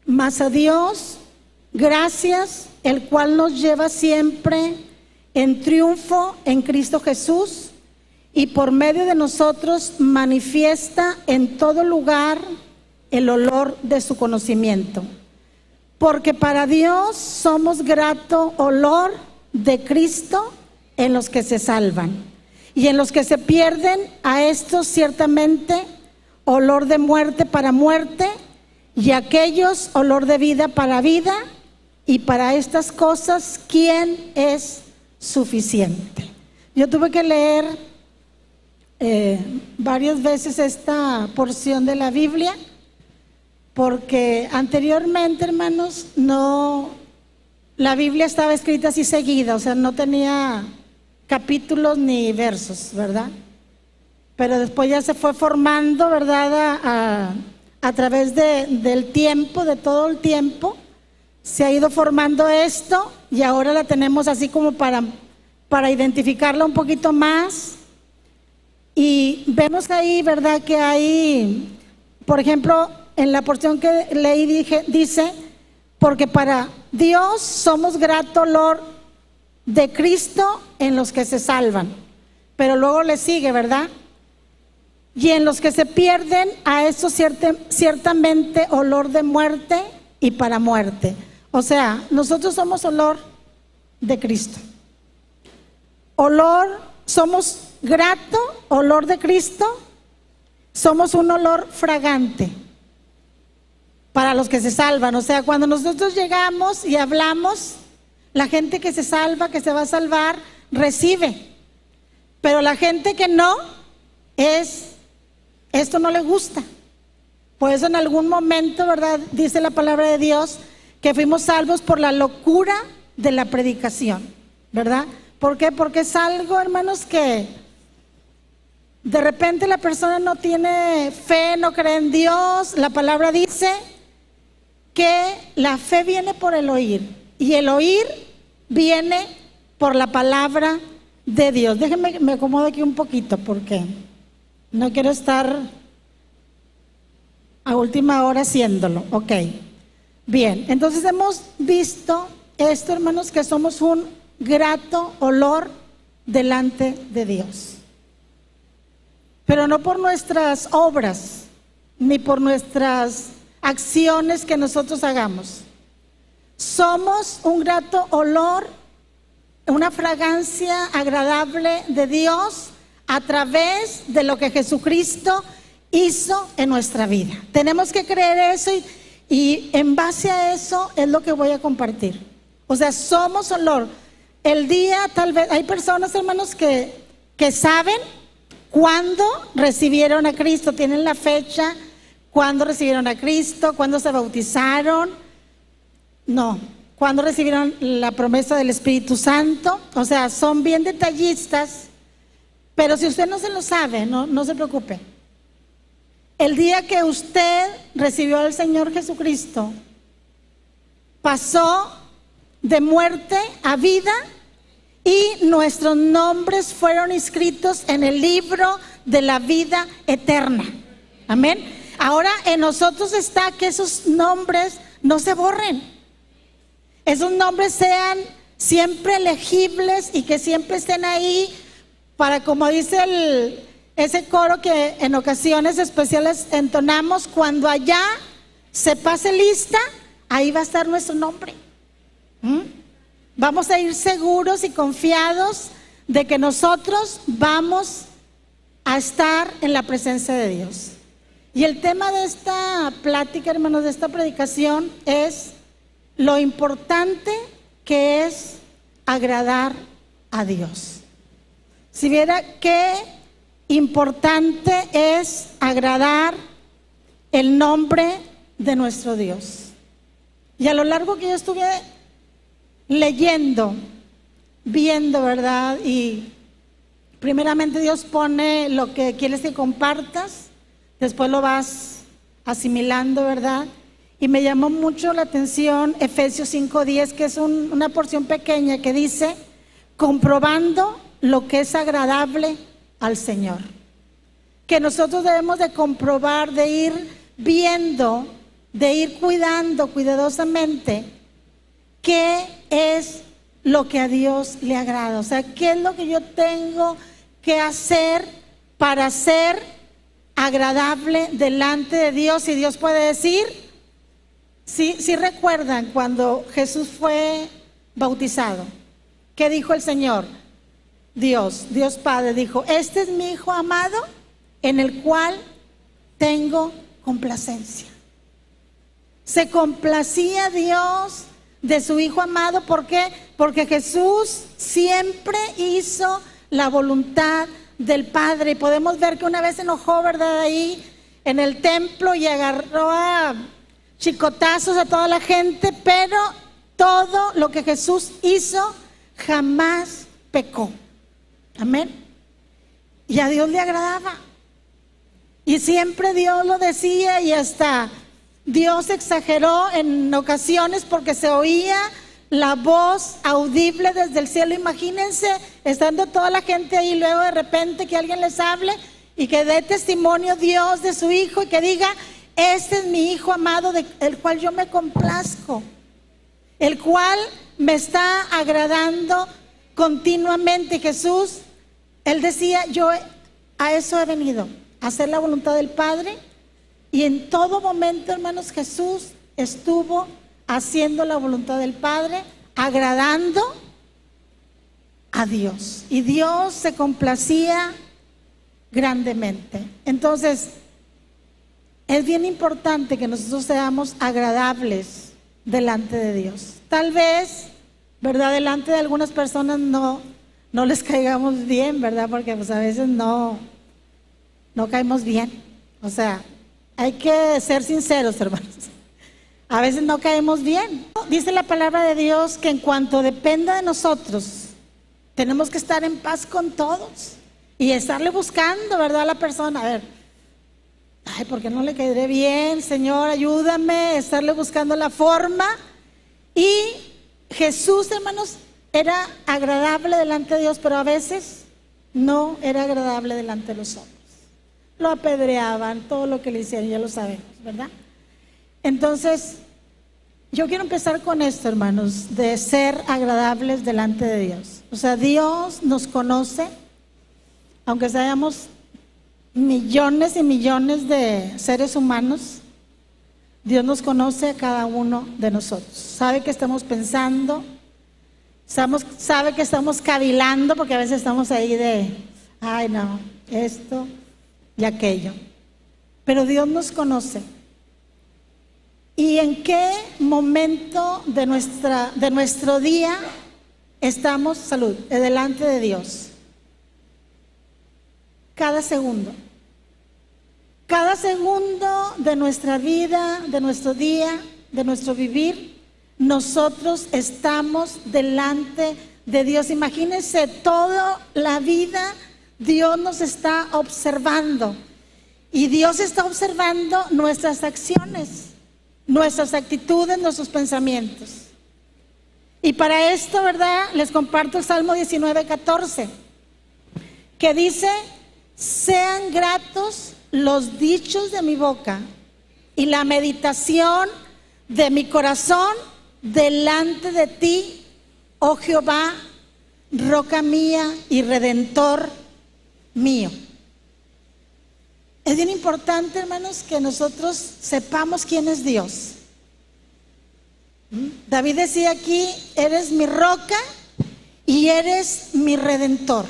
Mas a Dios, gracias, el cual nos lleva siempre en triunfo en Cristo Jesús, y por medio de nosotros manifiesta en todo lugar el olor de su conocimiento. Porque para Dios somos grato olor de Cristo en los que se salvan, y en los que se pierden, a estos ciertamente olor de muerte para muerte, y a aquellos olor de vida para vida. Y para estas cosas, ¿quién es suficiente? Yo tuve que leer varias veces esta porción de la Biblia, porque anteriormente, hermanos, la Biblia estaba escrita así seguida, o sea, no tenía capítulos ni versos, ¿verdad? Pero después ya se fue formando, ¿verdad? A través del tiempo, de todo el tiempo, se ha ido formando esto, y ahora la tenemos así como para identificarla un poquito más. Y vemos ahí, ¿verdad? Que hay, por ejemplo, en la porción que leí dice, porque para Dios somos grato olor de Cristo en los que se salvan. Pero luego le sigue, ¿verdad? Y en los que se pierden, a eso ciertamente olor de muerte y para muerte. O sea, nosotros somos olor de Cristo. Somos grato olor de Cristo, somos un olor fragante para los que se salvan. O sea, cuando nosotros llegamos y hablamos, la gente que se salva, que se va a salvar, recibe. Pero la gente que no, esto no le gusta. Por eso en algún momento, ¿verdad? Dice la palabra de Dios que fuimos salvos por la locura de la predicación, ¿verdad? ¿Por qué? Porque es algo, hermanos, que de repente la persona no tiene fe, no cree en Dios. La palabra dice que la fe viene por el oír, y el oír viene por la palabra de Dios. Déjenme, me acomodo aquí un poquito porque no quiero estar a última hora haciéndolo. Ok, bien, entonces hemos visto esto, hermanos, que somos un grato olor delante de Dios, pero no por nuestras obras ni por nuestras acciones que nosotros hagamos. Somos un grato olor, una fragancia agradable de Dios a través de lo que Jesucristo hizo en nuestra vida. Tenemos que creer eso, y en base a eso es lo que voy a compartir. O sea, somos olor. El día, tal vez, hay personas, hermanos, que saben cuándo recibieron a Cristo, tienen la fecha, cuándo recibieron a Cristo, cuándo se bautizaron, no, cuándo recibieron la promesa del Espíritu Santo. O sea, son bien detallistas, pero si usted no se lo sabe, no se preocupe. El día que usted recibió al Señor Jesucristo, pasó de muerte a vida, y nuestros nombres fueron inscritos en el libro de la vida eterna. Amén. Ahora en nosotros está que esos nombres no se borren. Esos nombres sean siempre legibles y que siempre estén ahí para, como dice ese coro que en ocasiones especiales entonamos, cuando allá se pase lista, ahí va a estar nuestro nombre. Vamos a ir seguros y confiados de que nosotros vamos a estar en la presencia de Dios. Y el tema de esta plática, hermanos, de esta predicación, es lo importante que es agradar a Dios. Si viera qué importante es agradar el nombre de nuestro Dios. Y a lo largo que yo estuve leyendo, viendo, ¿verdad? Y primeramente Dios pone lo que quieres que compartas, después lo vas asimilando, ¿verdad? Y me llamó mucho la atención Efesios 5:10, que es una porción pequeña que dice, comprobando lo que es agradable al Señor. Que nosotros debemos de comprobar, de ir viendo, de ir cuidando cuidadosamente qué es lo que a Dios le agrada. O sea, qué es lo que yo tengo que hacer para ser agradable delante de Dios. Y Dios puede decir, sí recuerdan cuando Jesús fue bautizado, ¿qué dijo el Señor? Dios Padre dijo: este es mi Hijo amado en el cual tengo complacencia. Se complacía Dios de su Hijo amado. ¿Por qué? Porque Jesús siempre hizo la voluntad del Padre. Y podemos ver que una vez se enojó, ¿verdad?, ahí en el templo y agarró a chicotazos a toda la gente, pero todo lo que Jesús hizo jamás pecó. Amén. Y a Dios le agradaba. Y siempre Dios lo decía, y hasta Dios exageró en ocasiones porque se oía la voz audible desde el cielo. Imagínense, estando toda la gente ahí, luego de repente que alguien les hable y que dé testimonio Dios de su Hijo y que diga: este es mi Hijo amado, del cual yo me complazco, el cual me está agradando continuamente. Jesús, Él decía: yo a eso he venido, a hacer la voluntad del Padre. Y en todo momento, hermanos, Jesús estuvo haciendo la voluntad del Padre, agradando a Dios. Y Dios se complacía grandemente. Entonces, es bien importante que nosotros seamos agradables delante de Dios. Tal vez, ¿verdad?, delante de algunas personas no les caigamos bien, ¿verdad? Porque pues a veces no caemos bien. O sea, hay que ser sinceros, hermanos. A veces no caemos bien. Dice la palabra de Dios que en cuanto dependa de nosotros, tenemos que estar en paz con todos y estarle buscando, ¿verdad?, a la persona. A ver, ay, ¿por qué no le caeré bien? Señor, ayúdame, estarle buscando la forma. Y Jesús, hermanos, era agradable delante de Dios, pero a veces no era agradable delante de los hombres. Lo apedreaban, todo lo que le hicieron, ya lo sabemos, ¿verdad? Entonces, yo quiero empezar con esto, hermanos, de ser agradables delante de Dios. O sea, Dios nos conoce, aunque seamos millones y millones de seres humanos. Dios nos conoce a cada uno de nosotros. Sabe que estamos pensando, sabe que estamos cavilando, porque a veces estamos ahí de, ay no, esto y aquello. Pero Dios nos conoce. ¿Y en qué momento de nuestro día estamos, salud, delante de Dios? Cada segundo. Cada segundo de nuestra vida, de nuestro día, de nuestro vivir, nosotros estamos delante de Dios. Imagínense, toda la vida Dios nos está observando. Y Dios está observando nuestras acciones, nuestras actitudes, nuestros pensamientos. Y para esto, ¿verdad?, les comparto el Salmo 19:14, que dice: sean gratos los dichos de mi boca y la meditación de mi corazón delante de ti, oh Jehová, roca mía y redentor mío. Es bien importante, hermanos, que nosotros sepamos quién es Dios. David decía aquí: eres mi roca y eres mi redentor.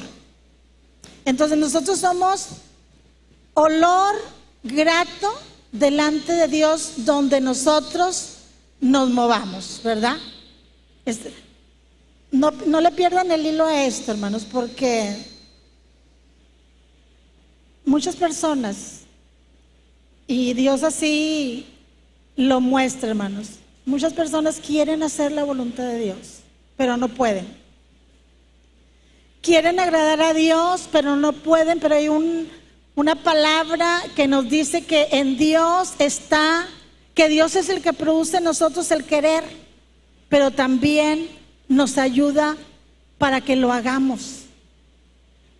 Entonces nosotros somos olor grato delante de Dios donde nosotros nos movamos, ¿verdad? No le pierdan el hilo a esto, hermanos, porque muchas personas, y Dios así lo muestra, hermanos, muchas personas quieren hacer la voluntad de Dios, pero no pueden. Quieren agradar a Dios, pero no pueden. Pero hay una palabra que nos dice que en Dios está, que Dios es el que produce en nosotros el querer, pero también nos ayuda para que lo hagamos.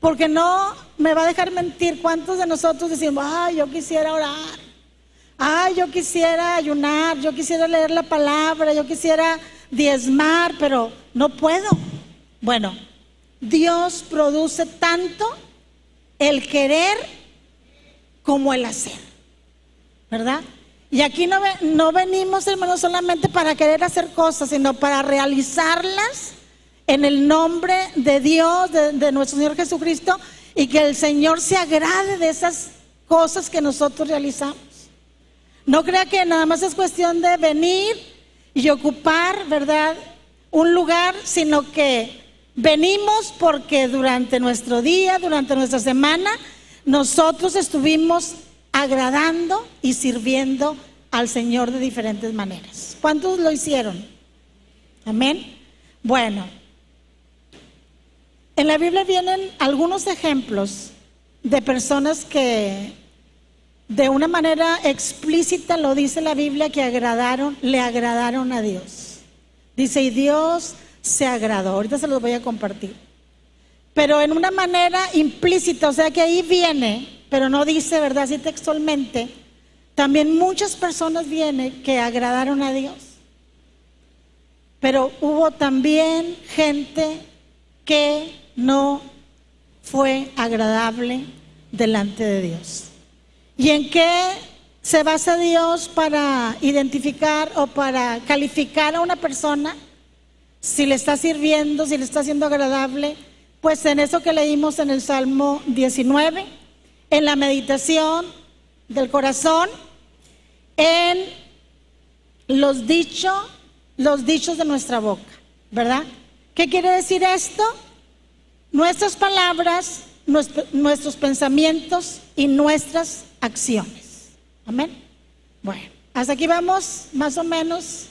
Porque no me va a dejar mentir, ¿cuántos de nosotros decimos: ay, yo quisiera orar, Yo quisiera ayunar, yo quisiera leer la palabra, yo quisiera diezmar, pero no puedo. Bueno, Dios produce tanto el querer como el hacer, ¿verdad? Y aquí no venimos, hermanos, solamente para querer hacer cosas, sino para realizarlas en el nombre de Dios, de nuestro Señor Jesucristo, y que el Señor se agrade de esas cosas que nosotros realizamos. No crea que nada más es cuestión de venir y ocupar, ¿verdad?, un lugar, sino que venimos porque durante nuestro día, durante nuestra semana, nosotros estuvimos agradando y sirviendo al Señor de diferentes maneras. ¿Cuántos lo hicieron? Amén. Bueno, en la Biblia vienen algunos ejemplos de personas que de una manera explícita, lo dice la Biblia, que le agradaron a Dios. Dice, y Dios se agradó. Ahorita se los voy a compartir. Pero en una manera implícita, o sea que ahí viene, pero no dice, ¿verdad?, así textualmente. También muchas personas vienen que agradaron a Dios. Pero hubo también gente que no fue agradable delante de Dios. ¿Y en qué se basa Dios para identificar o para calificar a una persona? Si le está sirviendo, si le está siendo agradable. Pues en eso que leímos en el Salmo 19, en la meditación del corazón, en los dichos de nuestra boca, ¿verdad? ¿Qué quiere decir esto? Nuestras palabras, nuestros pensamientos y nuestras acciones. Amén. Bueno, hasta aquí vamos más o menos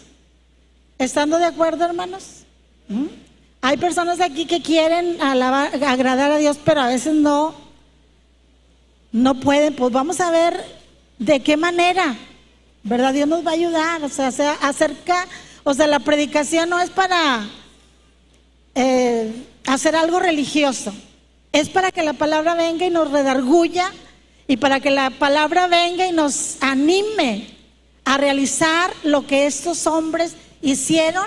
estando de acuerdo, hermanos. Hay personas aquí que quieren agradar a Dios, pero a veces no pueden. Pues vamos a ver de qué manera, ¿verdad? Dios nos va a ayudar. O sea, la predicación no es para hacer algo religioso, es para que la palabra venga y nos redarguya, y para que la palabra venga y nos anime a realizar lo que estos hombres hicieron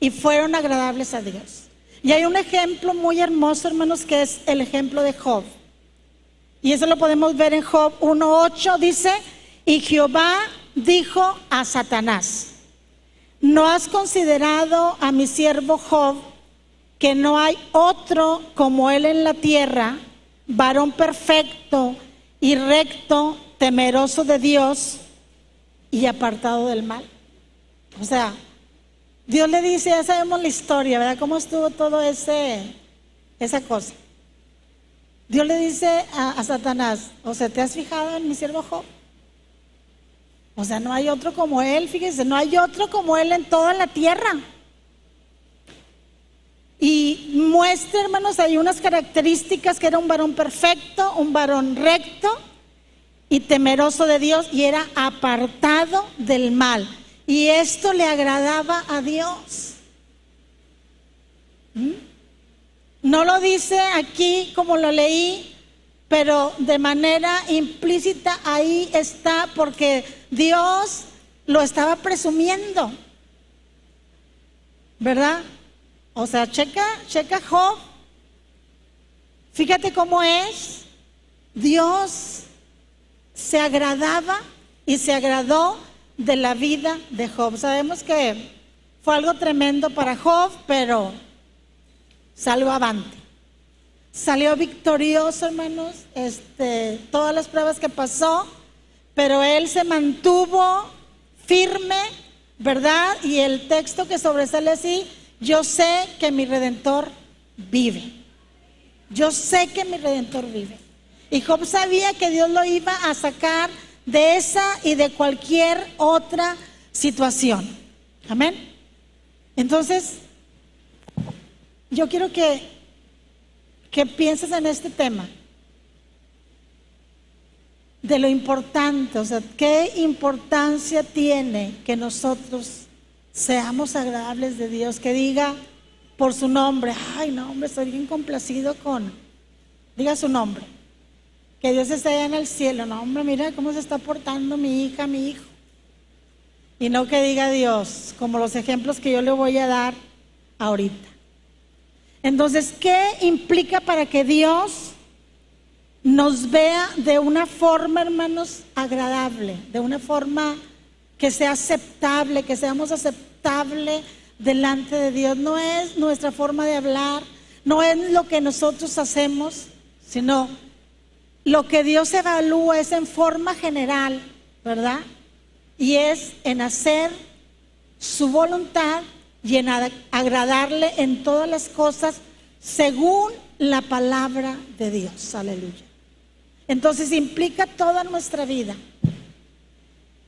y fueron agradables a Dios. Y hay un ejemplo muy hermoso, hermanos, que es el ejemplo de Job. Y eso lo podemos ver en Job 1:8, dice, y Jehová dijo a Satanás, ¿no has considerado a mi siervo Job, que no hay otro como él en la tierra, varón perfecto y recto, temeroso de Dios y apartado del mal? O sea, Dios le dice, ya sabemos la historia, ¿verdad? Cómo estuvo todo esa cosa. Dios le dice a Satanás, o sea, ¿te has fijado en mi siervo Job? O sea, no hay otro como él, fíjense, no hay otro como él en toda la tierra. Y muestra, hermanos, hay unas características, que era un varón perfecto, un varón recto y temeroso de Dios, y era apartado del mal. Y esto le agradaba a Dios. No lo dice aquí como lo leí, pero de manera implícita ahí está, porque Dios lo estaba presumiendo, ¿verdad? O sea, checa Job. Fíjate cómo es. Dios se agradaba y se agradó de la vida de Job. Sabemos que fue algo tremendo para Job, pero salió avante. Salió victorioso, hermanos, todas las pruebas que pasó, pero él se mantuvo firme, ¿verdad? Y el texto que sobresale así, yo sé que mi Redentor vive. Yo sé que mi Redentor vive. Y Job sabía que Dios lo iba a sacar de esa y de cualquier otra situación. Amén. Entonces, yo quiero que pienses en este tema de lo importante, o sea, qué importancia tiene que nosotros seamos agradables de Dios, que diga por su nombre, ay no, hombre, estoy bien complacido diga su nombre. que Dios esté allá en el cielo. No, hombre, mira cómo se está portando mi hija, mi hijo. Y no que diga Dios, como los ejemplos que yo le voy a dar ahorita. Entonces, ¿qué implica para que Dios nos vea de una forma, hermanos, agradable? De una forma que sea aceptable, que seamos aceptables delante de Dios. No es nuestra forma de hablar, no es lo que nosotros hacemos, sino lo que Dios evalúa es en forma general, ¿verdad? Y es en hacer su voluntad y en agradarle en todas las cosas según la palabra de Dios. Aleluya. Entonces implica toda nuestra vida.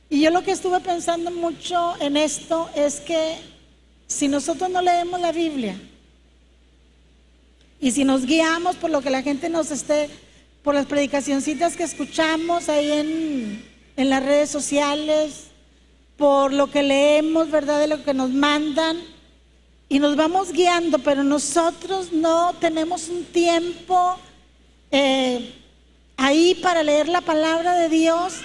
Y yo lo que estuve pensando mucho en esto es que si nosotros no leemos la Biblia y si nos guiamos por lo que la gente nos por las predicacioncitas que escuchamos ahí en las redes sociales, por lo que leemos, ¿verdad? De lo que nos mandan, y nos vamos guiando, pero nosotros no tenemos un tiempo ahí para leer la palabra de Dios,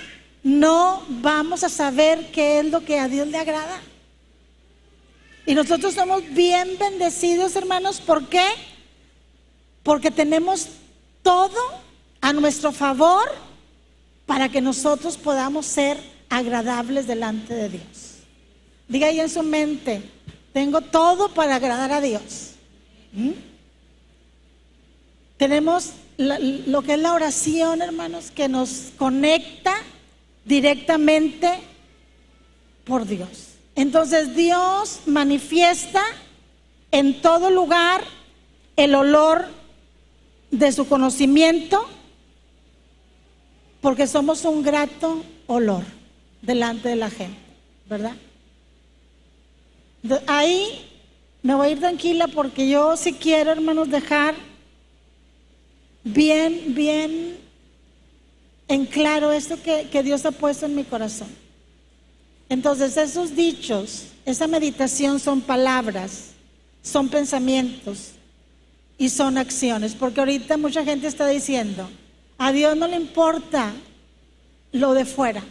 no vamos a saber qué es lo que a Dios le agrada. Y nosotros somos bien bendecidos, hermanos. ¿Por qué? Porque tenemos todo a nuestro favor para que nosotros podamos ser agradables delante de Dios. Diga ahí en su mente: tengo todo para agradar a Dios. Tenemos lo que es la oración, hermanos, que nos conecta directamente por Dios. Entonces Dios manifiesta en todo lugar el olor de su conocimiento, porque somos un grato olor delante de la gente, ¿verdad? Ahí me voy a ir tranquila, porque yo sí quiero, hermanos, dejar bien en claro esto que Dios ha puesto en mi corazón. Entonces, esos dichos, esa meditación son palabras, son pensamientos y son acciones, porque ahorita mucha gente está diciendo: a Dios no le importa lo de fuera,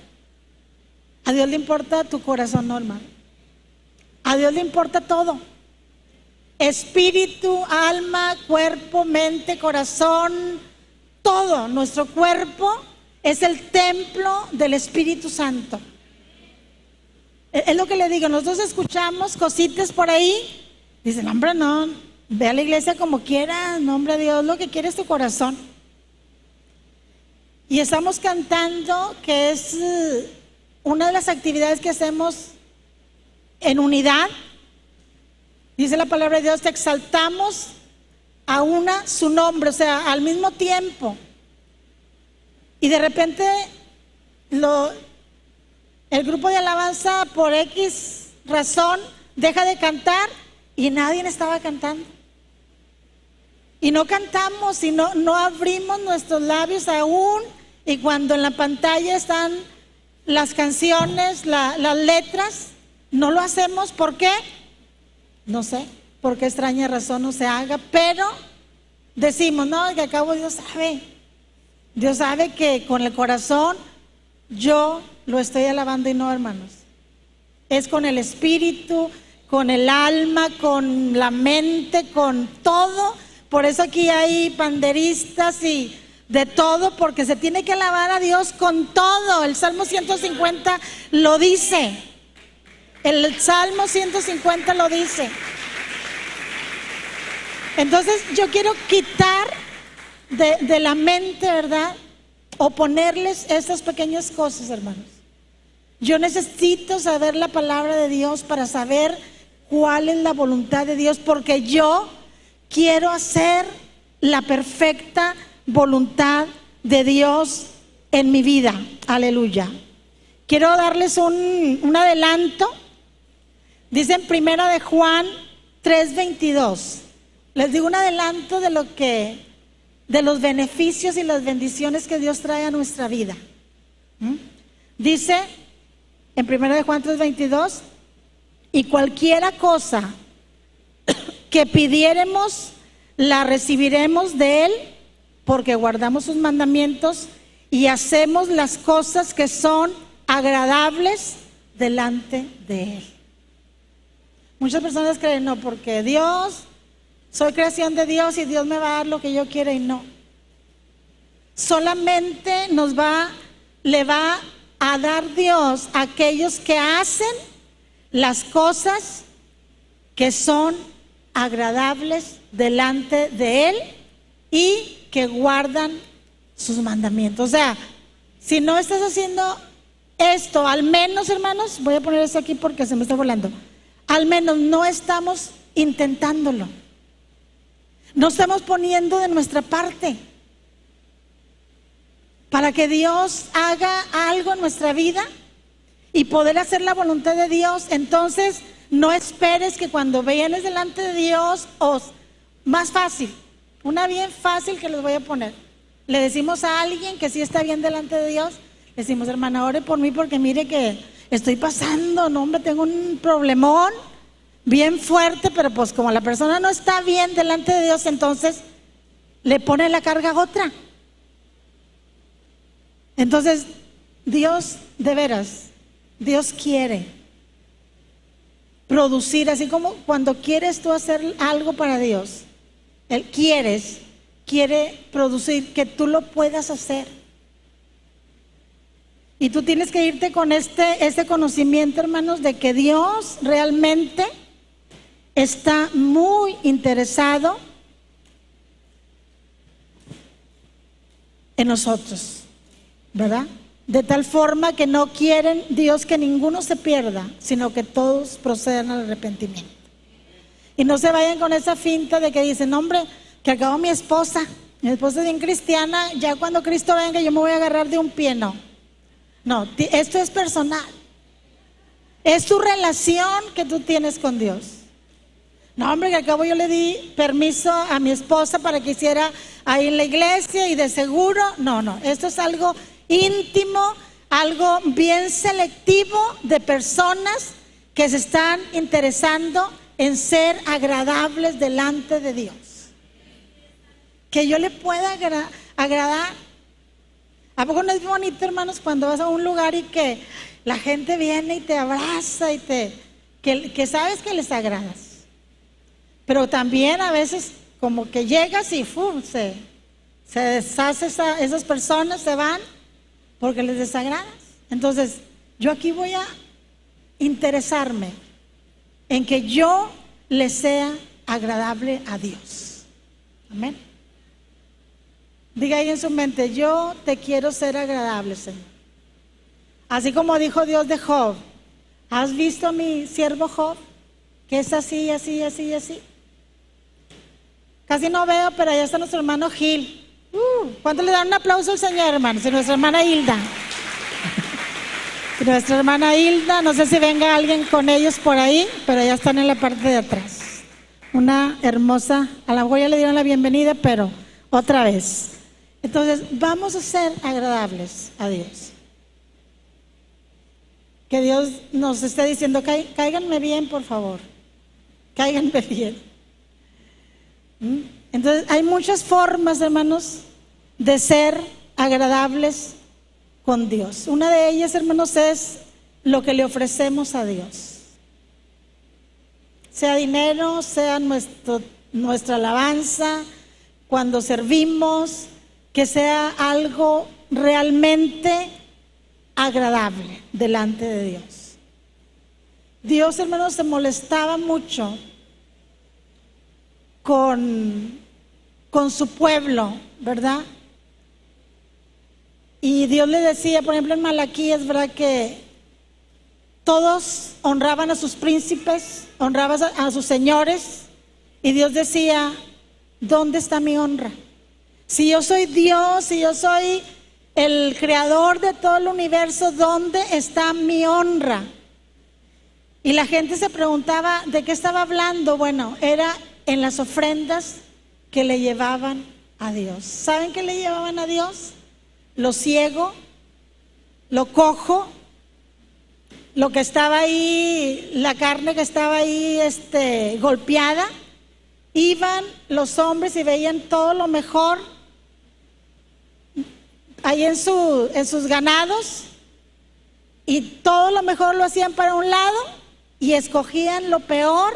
a Dios le importa tu corazón, no, hermano. A Dios le importa todo: espíritu, alma, cuerpo, mente, corazón, todo. Nuestro cuerpo es el templo del Espíritu Santo. Es lo que le digo. Nosotros escuchamos cositas por ahí, dicen: hombre, no, ve a la iglesia como quieras, no, hombre, Dios lo que quiere es tu corazón. Y estamos cantando, que es una de las actividades que hacemos en unidad. Dice la palabra de Dios: te exaltamos a una su nombre, o sea, al mismo tiempo. Y de repente el grupo de alabanza, por X razón, deja de cantar y nadie estaba cantando. Y no cantamos y no abrimos nuestros labios aún. Y cuando en la pantalla están las canciones, las letras, no lo hacemos. ¿Por qué? No sé por qué extraña razón no se haga, pero decimos: no, que acabo Dios sabe que con el corazón yo lo estoy alabando. Y no, hermanos, es con el espíritu, con el alma, con la mente, con todo. Por eso aquí hay panderistas y de todo, porque se tiene que alabar a Dios con todo. El Salmo 150 lo dice. El Salmo 150 lo dice. Entonces yo quiero quitar de la mente, ¿verdad? O ponerles esas pequeñas cosas, hermanos. Yo necesito saber la palabra de Dios para saber cuál es la voluntad de Dios, porque yo quiero hacer la perfecta voluntad de Dios en mi vida. Aleluya. Quiero darles un adelanto. Dice en Primera de Juan 3:22. Les digo un adelanto de los beneficios y las bendiciones que Dios trae a nuestra vida. Dice en Primera de Juan 3:22: y cualquiera cosa que pidiéremos la recibiremos de Él, porque guardamos sus mandamientos y hacemos las cosas que son agradables delante de Él. Muchas personas creen, no, porque Dios, soy creación de Dios y Dios me va a dar lo que yo quiera, y no. Solamente le va a dar Dios a aquellos que hacen las cosas que son agradables delante de Él y que guardan sus mandamientos. O sea, si no estás haciendo esto, al menos, hermanos, voy a poner esto aquí porque se me está volando, al menos no estamos intentándolo, no estamos poniendo de nuestra parte para que Dios haga algo en nuestra vida y poder hacer la voluntad de Dios. Entonces no esperes que cuando vienes delante de Dios, más fácil, una bien fácil que les voy a poner, le decimos a alguien que sí está bien delante de Dios, le decimos, hermana, ore por mí porque mire que estoy pasando, no hombre, tengo un problemón bien fuerte, pero pues como la persona no está bien delante de Dios, entonces le pone la carga a otra. Entonces Dios, de veras, Dios quiere producir, así como cuando quieres tú hacer algo para Dios, Él quiere producir que tú lo puedas hacer. Y tú tienes que irte con este conocimiento, hermanos, de que Dios realmente está muy interesado en nosotros, ¿verdad? De tal forma que no quieren Dios que ninguno se pierda, sino que todos procedan al arrepentimiento. Y no se vayan con esa finta de que dicen, hombre, que acabó mi esposa es bien cristiana, ya cuando Cristo venga yo me voy a agarrar de un pie. No, esto es personal, es tu relación que tú tienes con Dios. No, hombre, que al cabo yo le di permiso a mi esposa para que hiciera ahí en la iglesia y de seguro, no, esto es algo íntimo, algo bien selectivo de personas que se están interesando en ser agradables delante de Dios. Que yo le pueda agradar. ¿A poco no es bonito, hermanos, cuando vas a un lugar y que la gente viene y te abraza y que sabes que les agradas? Pero también a veces como que llegas y se deshace esas personas, se van porque les desagradas. Entonces yo aquí voy a interesarme en que yo le sea agradable a Dios. Amén. Diga ahí en su mente, yo te quiero ser agradable, Señor. Así como dijo Dios de Job, ¿has visto a mi siervo Job? Que es así, así, así, así. Casi no veo, pero allá está nuestro hermano Gil. ¿Cuánto le dan un aplauso al Señor, hermanos? Y nuestra hermana Hilda. Nuestra hermana Hilda, no sé si venga alguien con ellos por ahí, pero ya están en la parte de atrás. Una hermosa, a lo mejor ya le dieron la bienvenida, pero otra vez. Entonces, vamos a ser agradables a Dios. Que Dios nos esté diciendo, cáiganme bien, por favor. Cáiganme bien. Entonces, hay muchas formas, hermanos, de ser agradables con Dios. Una de ellas, hermanos, es lo que le ofrecemos a Dios. Sea dinero, sea nuestra alabanza, cuando servimos, que sea algo realmente agradable delante de Dios. Dios, hermanos, se molestaba mucho con su pueblo, ¿verdad? Y Dios le decía, por ejemplo en Malaquías, ¿verdad? Que todos honraban a sus príncipes, honraban a sus señores, y Dios decía, ¿dónde está mi honra? Si yo soy Dios, si yo soy el creador de todo el universo, ¿dónde está mi honra? Y la gente se preguntaba, ¿de qué estaba hablando? Bueno, era en las ofrendas que le llevaban a Dios. ¿Saben qué le llevaban a Dios? Lo ciego, lo cojo, lo que estaba ahí, la carne que estaba ahí golpeada. Iban los hombres y veían todo lo mejor ahí en sus ganados, y todo lo mejor lo hacían para un lado y escogían lo peor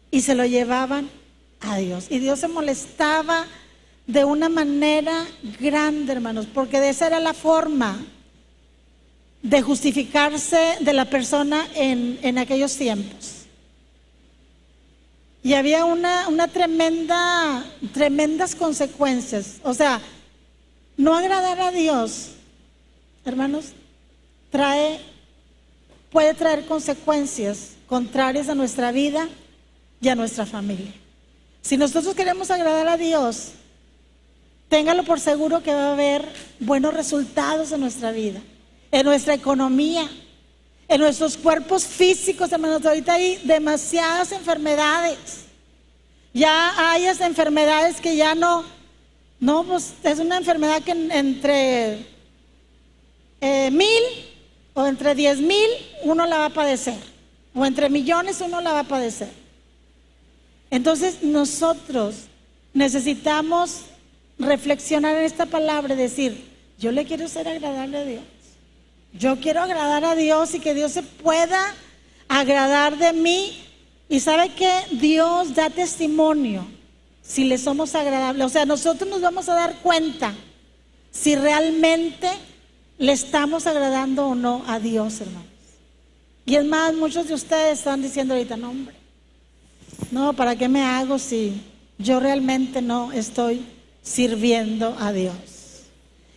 y se lo llevaban a Dios. Y Dios se molestaba de una manera grande, hermanos, porque de esa era la forma de justificarse de la persona en aquellos tiempos. Y había una tremendas consecuencias. O sea, no agradar a Dios, hermanos, puede traer consecuencias contrarias a nuestra vida y a nuestra familia. Si nosotros queremos agradar a Dios, téngalo por seguro que va a haber buenos resultados en nuestra vida, en nuestra economía, en nuestros cuerpos físicos, hermanos. Ahorita hay demasiadas enfermedades. Ya hay hasta enfermedades que ya no, pues es una enfermedad que entre 1000 o entre 10,000 uno la va a padecer, o entre millones uno la va a padecer. Entonces nosotros necesitamos reflexionar en esta palabra y decir: yo le quiero ser agradable a Dios. Yo quiero agradar a Dios y que Dios se pueda agradar de mí. Y sabe que Dios da testimonio si le somos agradables. O sea, nosotros nos vamos a dar cuenta si realmente le estamos agradando o no a Dios, hermanos. Y es más, muchos de ustedes están diciendo ahorita: no, hombre, no, ¿para qué me hago si yo realmente no estoy sirviendo a Dios?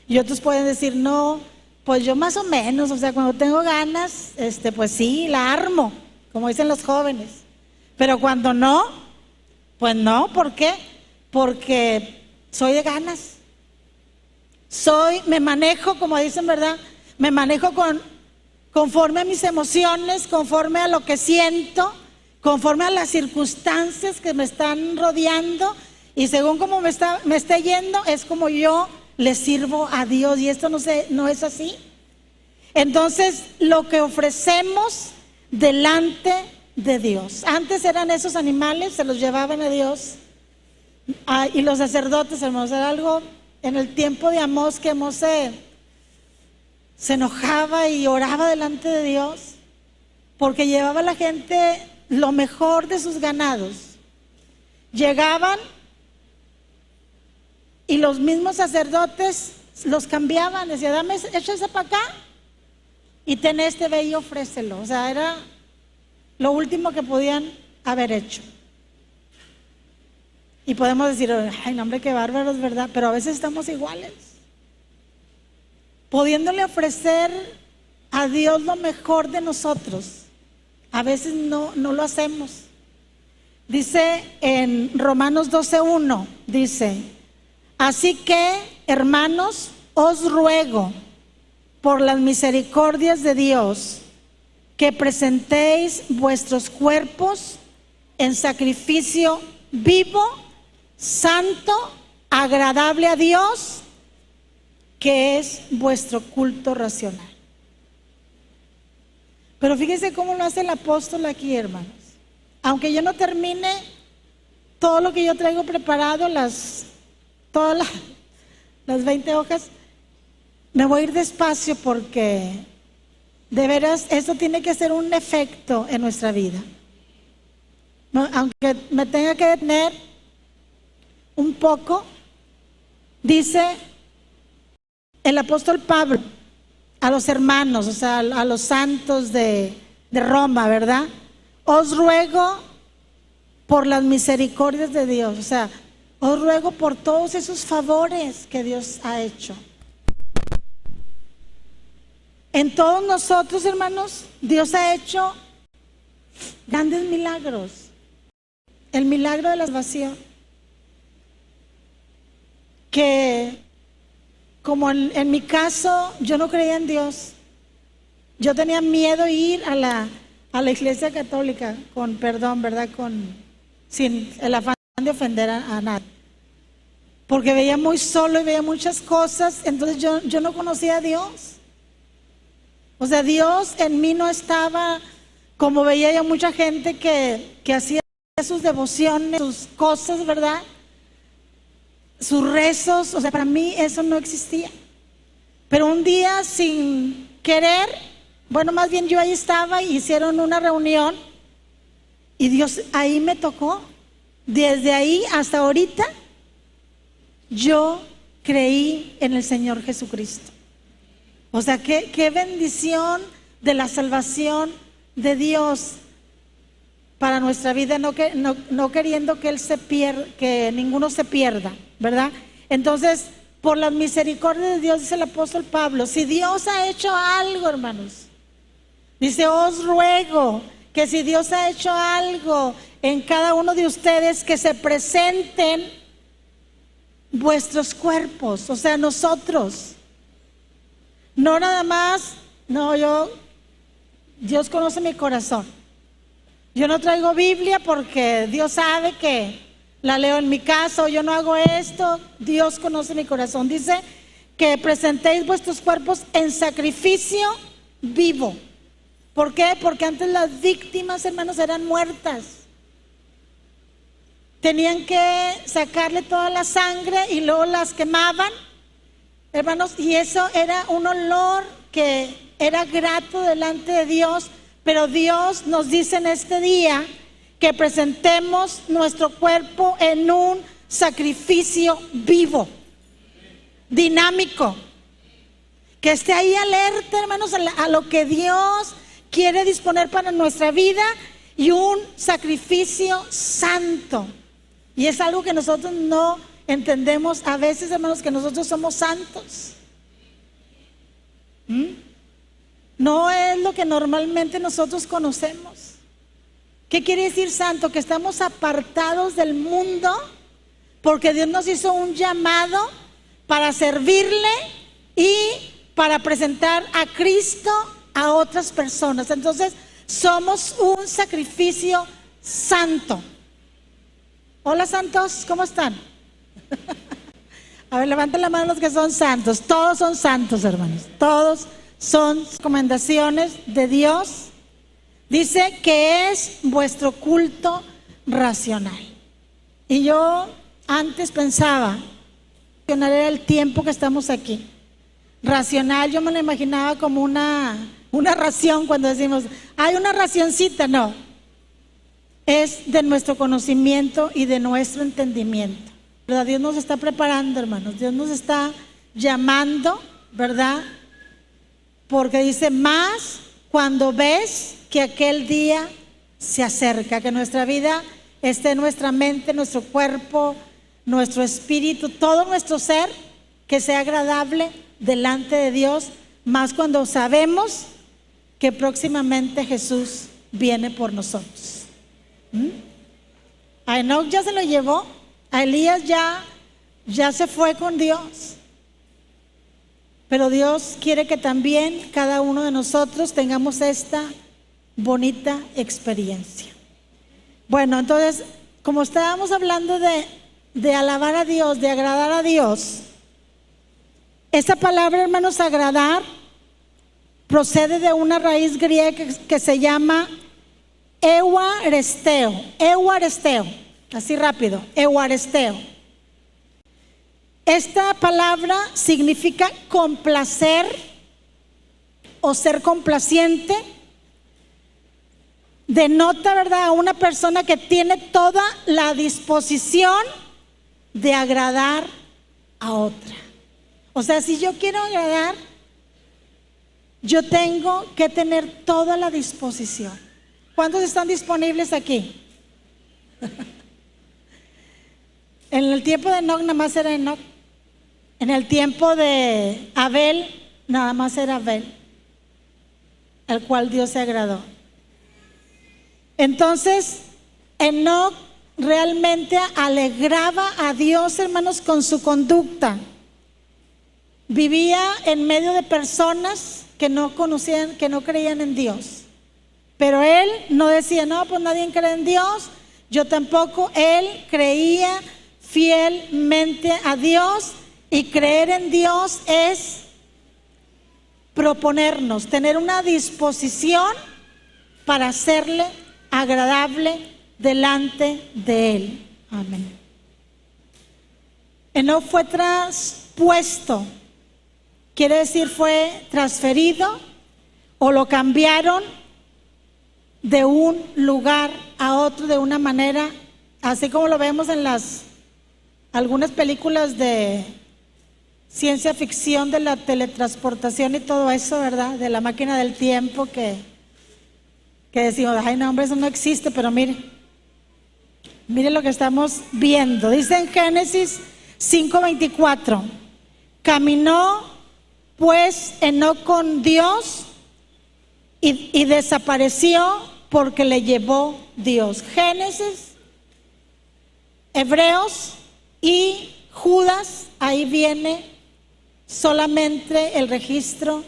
Y otros pueden decir: no, pues yo más o menos, o sea, cuando tengo ganas, pues sí, la armo, como dicen los jóvenes. Pero cuando no, pues no. ¿Por qué? Porque soy de ganas. Me manejo, como dicen, ¿verdad? Me manejo conforme a mis emociones, conforme a lo que siento, conforme a las circunstancias que me están rodeando, y según como me esté yendo, es como yo le sirvo a Dios. Y esto no es así. Entonces, lo que ofrecemos delante de Dios. Antes eran esos animales, se los llevaban a Dios. Y los sacerdotes, hermanos, era algo en el tiempo de Amós, que Amós se enojaba y oraba delante de Dios, porque llevaba a la gente lo mejor de sus ganados. Llegaban y los mismos sacerdotes los cambiaban, decía: dame, échese para acá y ten ve y ofrécelo. O sea, era lo último que podían haber hecho. Y podemos decir: ay, no, hombre, qué bárbaros, ¿verdad? Pero a veces estamos iguales, pudiéndole ofrecer a Dios lo mejor de nosotros. A veces no lo hacemos. Dice en Romanos 12:1, dice: así que, hermanos, os ruego por las misericordias de Dios que presentéis vuestros cuerpos en sacrificio vivo, santo, agradable a Dios, que es vuestro culto racional. Pero fíjense cómo lo hace el apóstol aquí, hermanos. Aunque yo no termine todo lo que yo traigo preparado, todas las 20 hojas, me voy a ir despacio, porque de veras esto tiene que ser un efecto en nuestra vida. No, aunque me tenga que detener un poco, dice el apóstol Pablo a los hermanos, o sea, a los santos de Roma, ¿verdad? Os ruego por las misericordias de Dios. O sea, os ruego por todos esos favores que Dios ha hecho. En todos nosotros, hermanos, Dios ha hecho grandes milagros. El milagro de la salvación, que como en mi caso, yo no creía en Dios. Yo tenía miedo de ir a la iglesia católica, con perdón, ¿verdad? Sin el afán de ofender a nadie. Porque veía muy solo y veía muchas cosas, entonces yo no conocía a Dios. O sea, Dios en mí no estaba, como veía yo mucha gente que hacía sus devociones, sus cosas, ¿verdad? sus rezos, o sea, para mí eso no existía. Pero un día sin querer, bueno, más bien yo ahí estaba y hicieron una reunión y Dios ahí me tocó. Desde ahí hasta ahorita yo creí en el Señor Jesucristo. O sea, qué bendición de la salvación de Dios para nuestra vida, no queriendo que Él se pierda, que ninguno se pierda, ¿verdad? Entonces, por la misericordia de Dios, dice el apóstol Pablo, si Dios ha hecho algo, hermanos, dice, os ruego que si Dios ha hecho algo en cada uno de ustedes, que se presenten vuestros cuerpos, o sea, nosotros. No nada más, no, Dios conoce mi corazón. Yo no traigo Biblia porque Dios sabe que la leo en mi casa, o yo no hago esto. Dios conoce mi corazón. Dice que presentéis vuestros cuerpos en sacrificio vivo. ¿Por qué? Porque antes las víctimas, hermanos, eran muertas. Tenían que sacarle toda la sangre y luego las quemaban, hermanos, y eso era un olor que era grato delante de Dios. Pero Dios nos dice en este día que presentemos nuestro cuerpo en un sacrificio vivo, dinámico, que esté ahí alerta, hermanos, a lo que Dios quiere disponer para nuestra vida, y un sacrificio santo. Y es algo que nosotros no entendemos a veces, hermanos, que nosotros somos santos. No es lo que normalmente nosotros conocemos. ¿Qué quiere decir santo? Que estamos apartados del mundo, porque Dios nos hizo un llamado para servirle y para presentar a Cristo a otras personas. Entonces somos un sacrificio santo. Hola, santos, ¿cómo están? A ver, levanten la mano los que son santos. Todos son santos, hermanos. Todos son recomendaciones de Dios. Dice que es vuestro culto racional. Y yo antes pensaba, racional era el tiempo que estamos aquí. Racional, yo me lo imaginaba como una ración. Cuando decimos, hay una racioncita, no. Es de nuestro conocimiento y de nuestro entendimiento, ¿verdad? Dios nos está preparando, hermanos. Dios nos está llamando, ¿verdad? Porque dice, más cuando ves que aquel día se acerca, que nuestra vida esté en nuestra mente, nuestro cuerpo, nuestro espíritu, todo nuestro ser, que sea agradable delante de Dios, más cuando sabemos que próximamente Jesús viene por nosotros. A Enoch ya se lo llevó, a Elías ya se fue con Dios. Pero Dios quiere que también cada uno de nosotros tengamos esta bonita experiencia. Bueno, entonces, como estábamos hablando de alabar a Dios, de agradar a Dios, esta palabra, hermanos, agradar, procede de una raíz griega que se llama euaresteo, así rápido, euaresteo. Esta palabra significa complacer o ser complaciente. Denota, ¿verdad?, a una persona que tiene toda la disposición de agradar a otra. O sea, si yo quiero agradar, yo tengo que tener toda la disposición. ¿Cuántos están disponibles aquí? En el tiempo de Enoch nada más era Enoch. En el tiempo de Abel nada más era Abel, al cual Dios se agradó. Entonces, Enoch realmente alegraba a Dios, hermanos, con su conducta. Vivía en medio de personas que no conocían, que no creían en Dios. Pero él no decía, no, pues nadie cree en Dios, yo tampoco. Él creía fielmente a Dios, y creer en Dios es proponernos, tener una disposición para hacerle agradable delante de Él. Amén. Enoc fue traspuesto, quiere decir fue transferido o lo cambiaron de un lugar a otro de una manera, así como lo vemos en algunas películas de ciencia ficción, de la teletransportación y todo eso, ¿verdad? De la máquina del tiempo que decimos, ay no hombre, eso no existe, pero mire lo que estamos viendo. Dice en Génesis 5:24, caminó pues Enoc con Dios y desapareció porque le llevó Dios. Génesis, Hebreos y Judas, ahí viene solamente el registro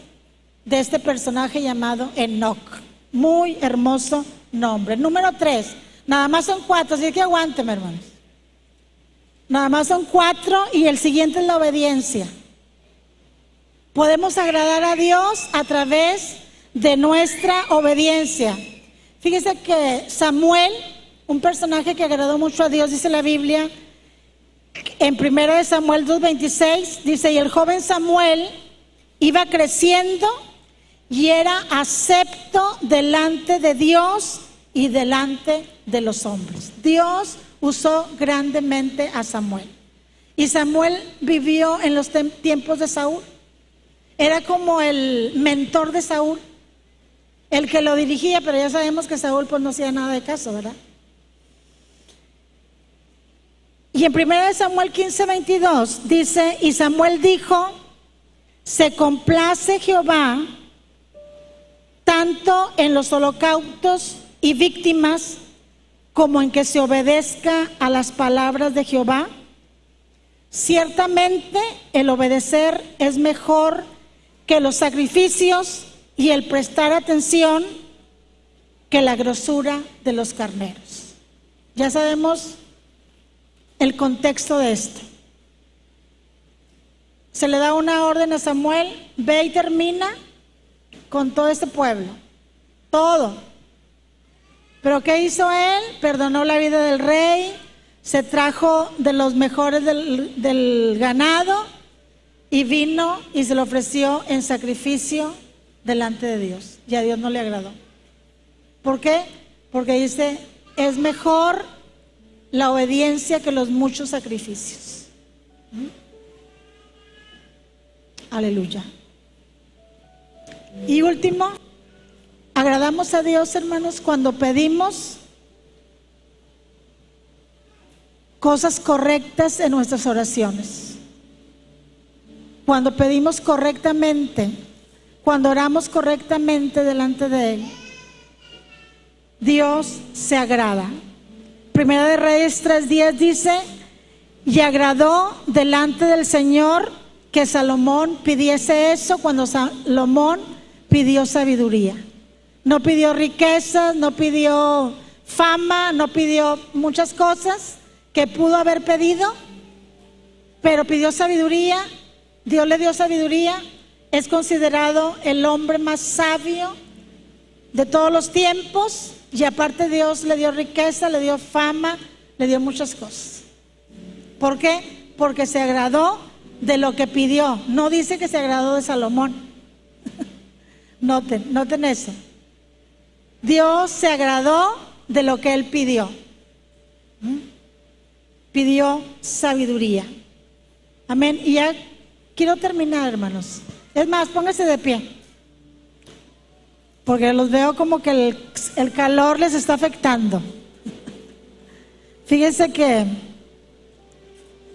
de este personaje llamado Enoc. Muy hermoso nombre. Número 3, nada más son 4, así que aguánteme, hermanos. Nada más son 4 y el siguiente es la obediencia. Podemos agradar a Dios a través de nuestra obediencia. Fíjese que Samuel, un personaje que agradó mucho a Dios, dice la Biblia, en 1 Samuel 2:26, dice, y el joven Samuel iba creciendo y era acepto delante de Dios y delante de los hombres. Dios usó grandemente a Samuel. Y Samuel vivió en los tiempos de Saúl. Era como el mentor de Saúl, el que lo dirigía, pero ya sabemos que Saúl pues no hacía nada de caso, ¿verdad? Y en 1 Samuel 15:22 dice, y Samuel dijo, se complace Jehová tanto en los holocaustos y víctimas como en que se obedezca a las palabras de Jehová. Ciertamente el obedecer es mejor que los sacrificios y el prestar atención que la grosura de los carneros. Ya sabemos el contexto de esto. Se le da una orden a Samuel, ve y termina con todo este pueblo, todo. Pero ¿qué hizo él? Perdonó la vida del rey, se trajo de los mejores del ganado y vino y se lo ofreció en sacrificio delante de Dios. Y a Dios no le agradó. ¿Por qué? Porque dice, es mejor la obediencia que los muchos sacrificios. Aleluya. Y último, agradamos a Dios, hermanos, cuando pedimos cosas correctas en nuestras oraciones. Cuando pedimos correctamente, cuando oramos correctamente delante de Él, Dios se agrada. Primera de Reyes 3:10 dice, y agradó delante del Señor que Salomón pidiese eso cuando Salomón pidió sabiduría. No pidió riquezas, no pidió fama, no pidió muchas cosas que pudo haber pedido, pero pidió sabiduría. Dios le dio sabiduría. Es considerado el hombre más sabio de todos los tiempos. Y aparte Dios le dio riqueza, le dio fama, le dio muchas cosas. ¿Por qué? Porque se agradó de lo que pidió. No dice que se agradó de Salomón. Noten eso. Dios se agradó de lo que él pidió. Pidió sabiduría. Amén. Y ya quiero terminar, hermanos. Es más, pónganse de pie, porque los veo como que el calor les está afectando. Fíjense que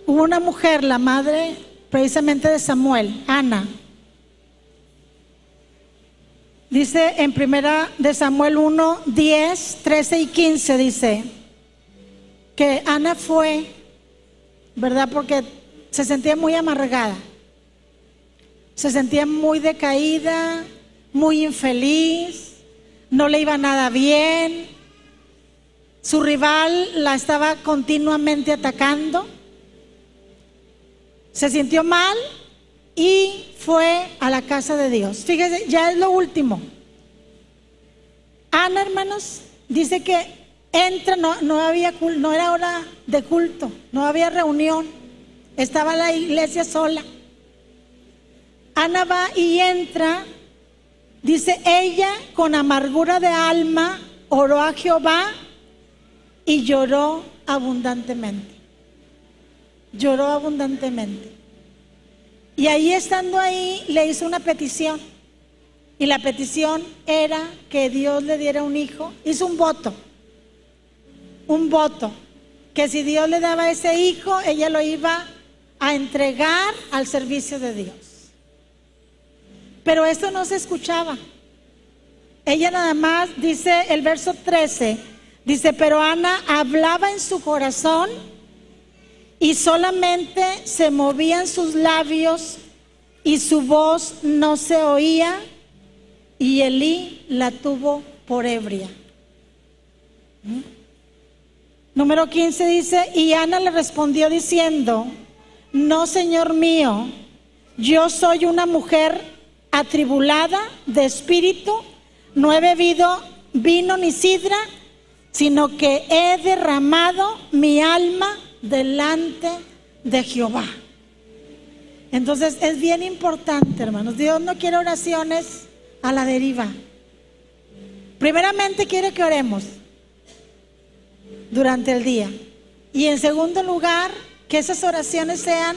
hubo una mujer, la madre precisamente de Samuel, Ana. Dice en 1 de Samuel 1:10, 13 y 15, dice que Ana fue, ¿verdad? Porque se sentía muy amargada, se sentía muy decaída, muy infeliz, no le iba nada bien. Su rival la estaba continuamente atacando. Se sintió mal y fue a la casa de Dios. Fíjese, ya es lo último. Ana, hermanos, dice que entra, no era hora de culto, no había reunión. Estaba la iglesia sola. Ana va y entra. Dice, ella con amargura de alma oró a Jehová y lloró abundantemente. Lloró abundantemente. Y ahí, estando ahí, le hizo una petición. Y la petición era que Dios le diera un hijo. Hizo un voto. Un voto. Que si Dios le daba ese hijo, ella lo iba a entregar al servicio de Dios. Pero esto no se escuchaba. Ella nada más, dice el verso 13, dice, pero Ana hablaba en su corazón y solamente se movían sus labios y su voz no se oía, y Elí la tuvo por ebria. Número 15 dice, y Ana le respondió diciendo, no, Señor mío, yo soy una mujer atribulada de espíritu, no he bebido vino ni sidra, sino que he derramado mi alma delante de Jehová. Entonces es bien importante, hermanos. Dios no quiere oraciones a la deriva. Primeramente quiere que oremos durante el día, y en segundo lugar que esas oraciones sean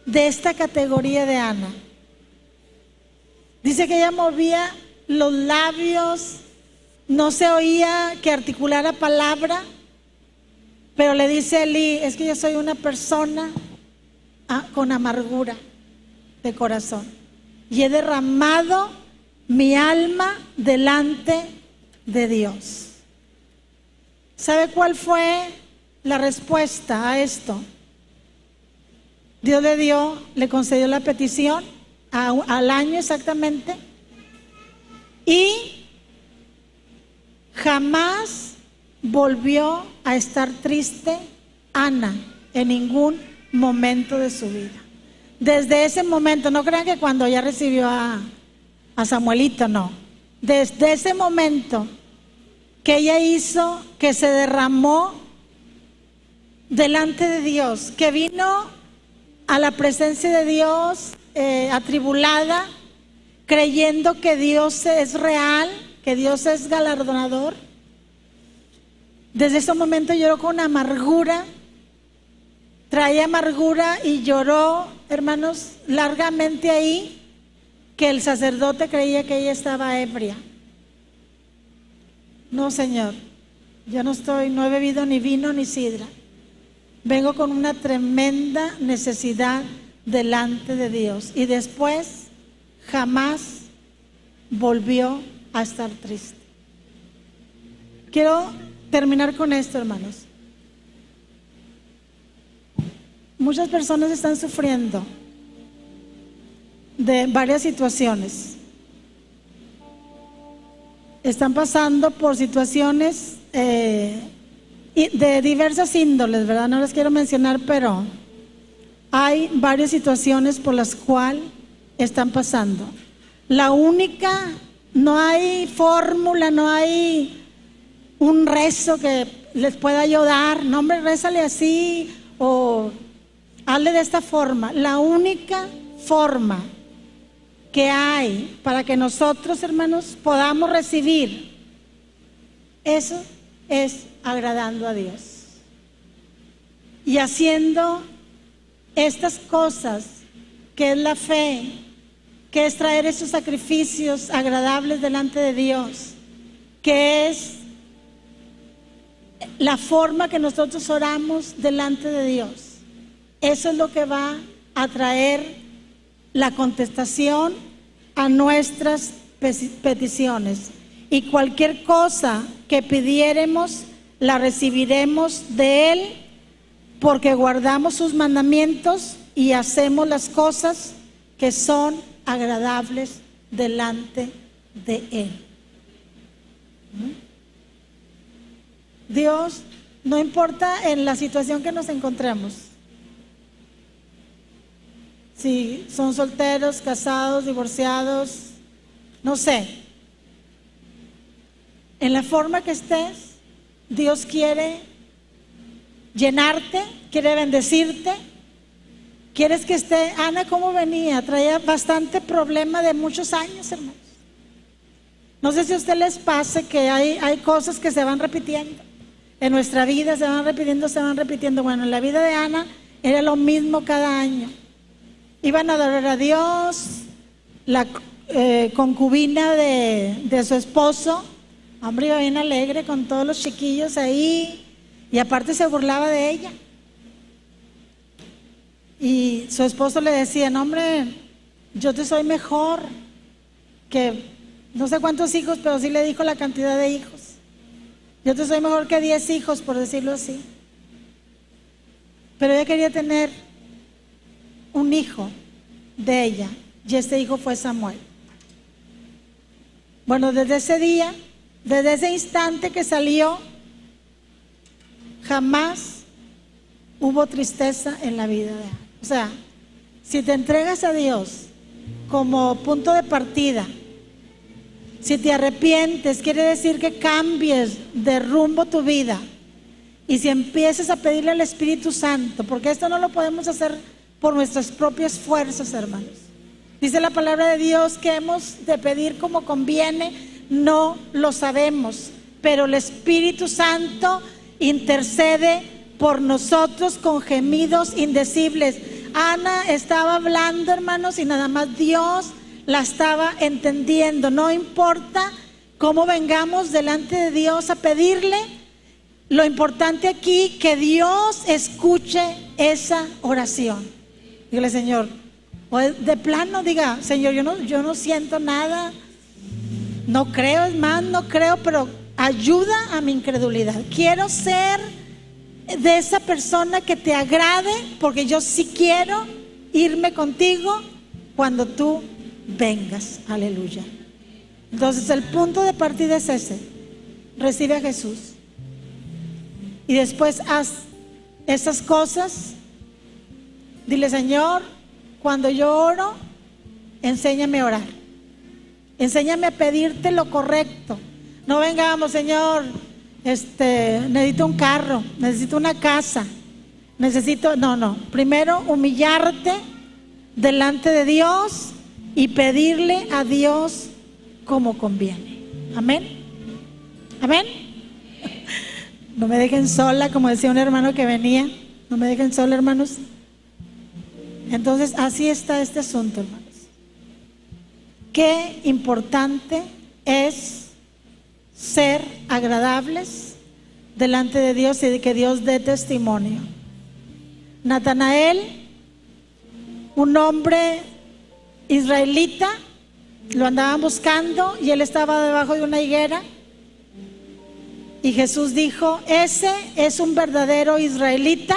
de esta categoría de Ana. Dice que ella movía los labios, no se oía que articulara palabra, pero le dice a Elí, es que yo soy una persona con amargura de corazón y he derramado mi alma delante de Dios. ¿Sabe cuál fue la respuesta a esto? Dios le concedió la petición al año exactamente, y jamás volvió a estar triste Ana en ningún momento de su vida. Desde ese momento, no crean que cuando ya recibió a Samuelito, no. Desde ese momento que ella hizo, que se derramó delante de Dios, que vino a la presencia de Dios atribulada, creyendo que Dios es real, que Dios es galardonador. Desde ese momento lloró con amargura, traía amargura y lloró, hermanos, largamente ahí, que el sacerdote creía que ella estaba ebria. No, Señor, yo no he bebido ni vino ni sidra. Vengo con una tremenda necesidad delante de Dios. Y después jamás volvió a estar triste. Quiero terminar con esto, hermanos. Muchas personas están sufriendo de varias situaciones. Están pasando por situaciones de diversas índoles, ¿verdad? No las quiero mencionar, pero hay varias situaciones por las cuales están pasando. La única, no hay fórmula, no hay un rezo que les pueda ayudar. No, hombre, rézale así o hazle de esta forma. La única forma que hay para que nosotros, hermanos, podamos recibir eso es agradando a Dios y haciendo estas cosas, que es la fe, que es traer esos sacrificios agradables delante de Dios, que es la forma que nosotros oramos delante de Dios. Eso es lo que va a traer la contestación a nuestras peticiones, y cualquier cosa que pidiéremos la recibiremos de Él, porque guardamos sus mandamientos y hacemos las cosas que son agradables delante de Él. Dios, no importa en la situación que nos encontremos, si son solteros, casados, divorciados, no sé, en la forma que estés, Dios quiere llenarte, quiere bendecirte, ¿Quieres que esté? Ana, ¿cómo venía? Traía bastante problema de muchos años, hermanos. No sé si a ustedes les pasa que hay cosas que se van repitiendo. En nuestra vida se van repitiendo, se van repitiendo. Bueno, en la vida de Ana era lo mismo cada año. Iban a adorar a Dios, la concubina de su esposo, hombre, iba bien alegre con todos los chiquillos ahí, y aparte se burlaba de ella. Y su esposo le decía, no, hombre, yo te soy mejor que no sé cuántos hijos, pero sí le dijo la cantidad de hijos. Yo te soy mejor que 10 hijos, por decirlo así. Pero ella quería tener un hijo de ella, y este hijo fue Samuel. Bueno, desde ese día, desde ese instante que salió, jamás hubo tristeza en la vida de Ana. O sea, si te entregas a Dios como punto de partida, si te arrepientes, quiere decir que cambies de rumbo tu vida. Y si empiezas a pedirle al Espíritu Santo, porque esto no lo podemos hacer por nuestras propias fuerzas, hermanos. Dice la palabra de Dios que hemos de pedir como conviene, no lo sabemos, pero el Espíritu Santo intercede por nosotros con gemidos indecibles. Ana estaba hablando, hermanos, y nada más Dios la estaba entendiendo. No importa cómo vengamos delante de Dios a pedirle, lo importante aquí que Dios escuche esa oración. Dígale, Señor, o de plano diga, Señor, yo no siento nada, no creo, es más, no creo, pero ayuda a mi incredulidad. Quiero ser de esa persona que te agrade, porque yo sí quiero irme contigo cuando tú vengas. Aleluya. Entonces el punto de partida es ese: recibe a Jesús y después haz esas cosas. Dile, Señor, cuando yo oro, enséñame a orar, enséñame a pedirte lo correcto. No vengamos, Señor, necesito un carro, necesito una casa, no, primero humillarte delante de Dios y pedirle a Dios como conviene. Amén. Amén. No me dejen sola, como decía un hermano que venía, no me dejen sola, hermanos. Entonces así está este asunto, hermanos. Qué importante es ser agradables delante de Dios y de que Dios dé testimonio. Natanael, un hombre israelita, lo andaban buscando y él estaba debajo de una higuera, y Jesús dijo, ese es un verdadero israelita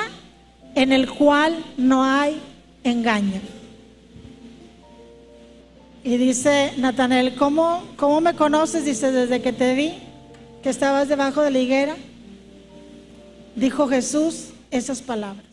en el cual no hay engaño. Y dice Natanael, ¿cómo me conoces? Dice, desde que te vi que estabas debajo de la higuera. Dijo Jesús esas palabras.